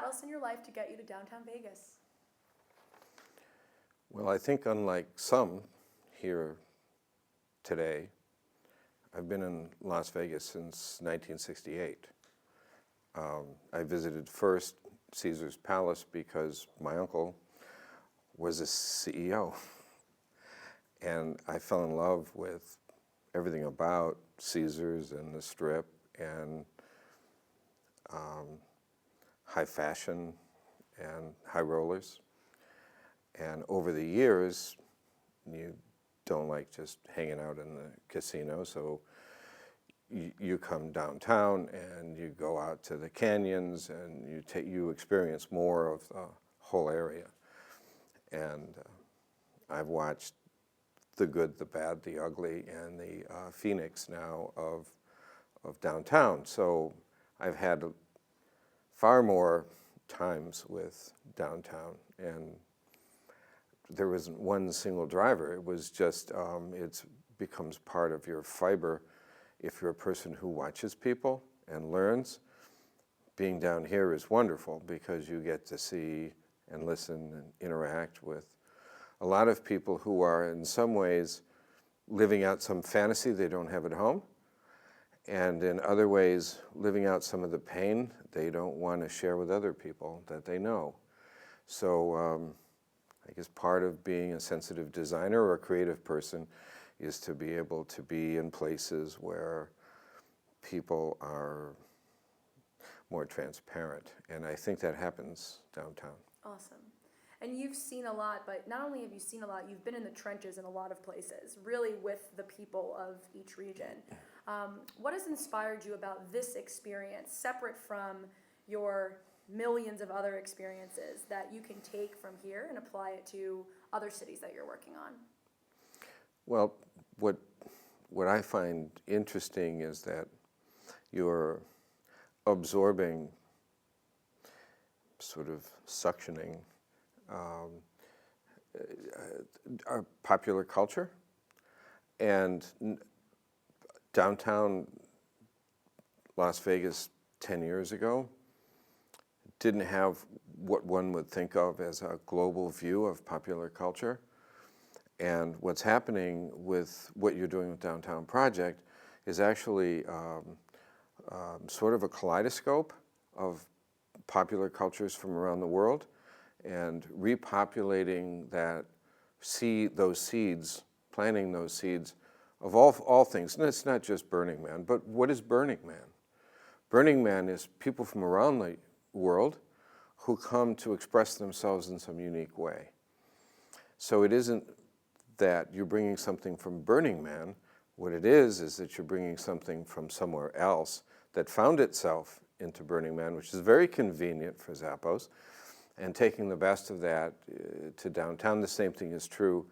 catalyst in your life to get you to downtown Vegas? Well, I think unlike some here today, I've been in Las Vegas since 1968. I visited first Caesar's Palace because my uncle was a CEO. And I fell in love with everything about Caesar's and the Strip and high fashion and high rollers. And over the years, you don't like just hanging out in the casino, so you come downtown and you go out to the canyons and you experience more of the whole area. And I've watched the good, the bad, the ugly, and the phoenix now of downtown. So I've had far more times with downtown, and there wasn't one single driver. It was just, it becomes part of your fiber if you're a person who watches people and learns. Being down here is wonderful because you get to see and listen and interact with a lot of people who are in some ways living out some fantasy they don't have at home, and in other ways living out some of the pain they don't want to share with other people that they know. So I guess part of being a sensitive designer or a creative person is to be able to be in places where people are more transparent, and I think that happens downtown. Awesome. And you've seen a lot, but not only have you seen a lot, you've been in the trenches in a lot of places, really with the people of each region. What has inspired you about this experience, separate from your millions of other experiences that you can take from here and apply it to other cities that you're working on? Well, what I find interesting is that you're absorbing, sort of suctioning, our popular culture. And downtown Las Vegas 10 years ago didn't have what one would think of as a global view of popular culture. And what's happening with what you're doing with Downtown Project is actually sort of a kaleidoscope of popular cultures from around the world, and repopulating those seeds, planting those seeds of all things. And it's not just Burning Man, but what is Burning Man? Burning Man is people from around the world who come to express themselves in some unique way. So it isn't that you're bringing something from Burning Man. What it is that you're bringing something from somewhere else that found itself into Burning Man, which is very convenient for Zappos, and taking the best of that to downtown. The same thing is true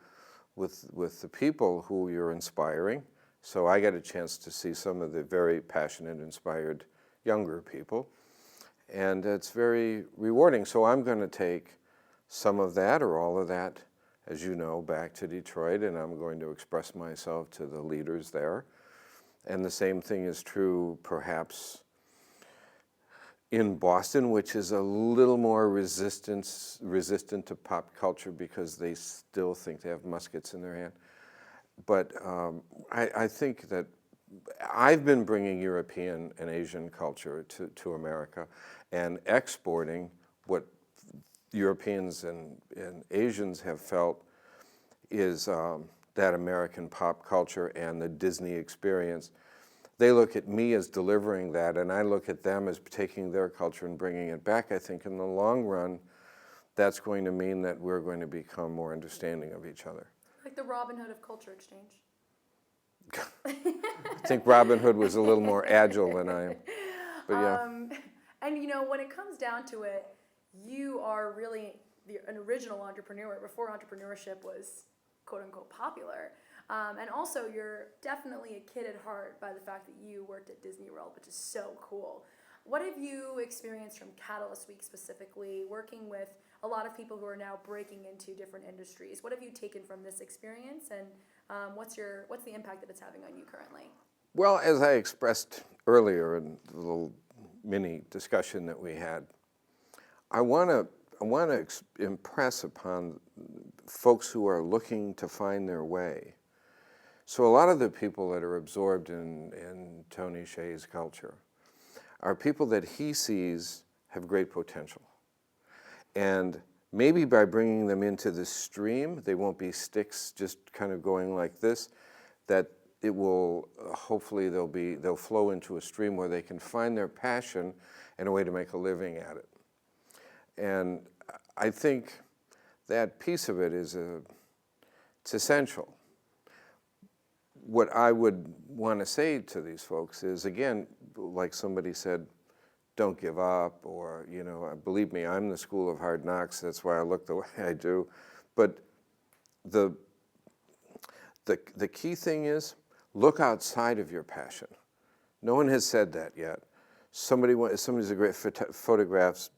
with the people who you're inspiring. So I got a chance to see some of the very passionate, inspired younger people, and it's very rewarding. So I'm going to take some of that or all of that, as you know, back to Detroit, and I'm going to express myself to the leaders there. And the same thing is true perhaps in Boston, which is a little more resistant to pop culture because they still think they have muskets in their hand. But I think that I've been bringing European and Asian culture to America and exporting what Europeans and Asians have felt is that American pop culture and the Disney experience. They look at me as delivering that, and I look at them as taking their culture and bringing it back. I think in the long run, that's going to mean that we're going to become more understanding of each other. Like the Robin Hood of culture exchange. I think Robin Hood was a little more agile than I am. But yeah. And you know, when it comes down to it, you are really an original entrepreneur before entrepreneurship was quote unquote popular. And also, you're definitely a kid at heart by the fact that you worked at Disney World, which is so cool. What have you experienced from Catalyst Week specifically, working with a lot of people who are now breaking into different industries? What have you taken from this experience, and what's the impact that it's having on you currently? Well, as I expressed earlier in the little mini discussion that we had, I want to impress upon folks who are looking to find their way. So a lot of the people that are absorbed in Tony Hsieh's culture are people that he sees have great potential. And maybe by bringing them into the stream, they won't be sticks just kind of going like this, that it will, hopefully they'll flow into a stream where they can find their passion and a way to make a living at it. And I think that piece of it it's essential. What I would want to say to these folks is, again, like somebody said, don't give up, or, you know, believe me, I'm the school of hard knocks, that's why I look the way I do. But the key thing is, look outside of your passion. No one has said that yet. Somebody's a great photographs,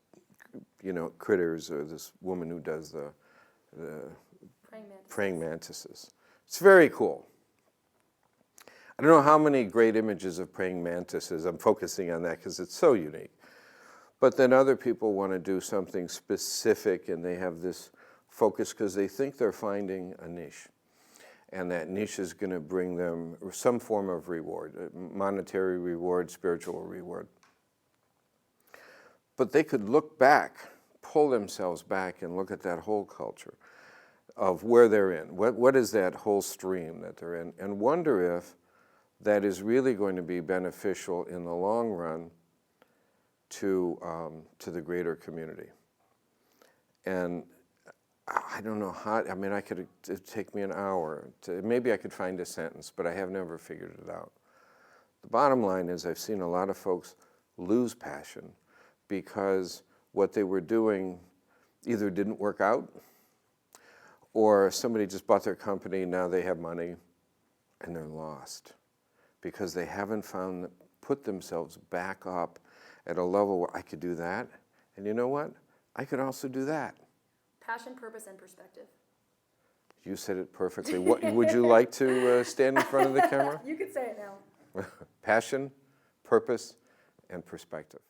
you know, critters, or this woman who does the praying mantises. It's very cool. I don't know how many great images of praying mantises. I'm focusing on that because it's so unique. But then other people want to do something specific, and they have this focus because they think they're finding a niche. And that niche is going to bring them some form of reward, monetary reward, spiritual reward. But they could look back, pull themselves back, and look at that whole culture of where they're in. What is that whole stream that they're in? And wonder if that is really going to be beneficial in the long run to the greater community. And I don't know how, I mean, it'd take me an hour. Maybe I could find a sentence, but I have never figured it out. The bottom line is I've seen a lot of folks lose passion because what they were doing either didn't work out, or somebody just bought their company, now they have money, and they're lost because they haven't put themselves back up at a level where I could do that, and you know what? I could also do that. Passion, purpose, and perspective. You said it perfectly. What would you like to stand in front of the camera? You could say it now. Passion, purpose, and perspective.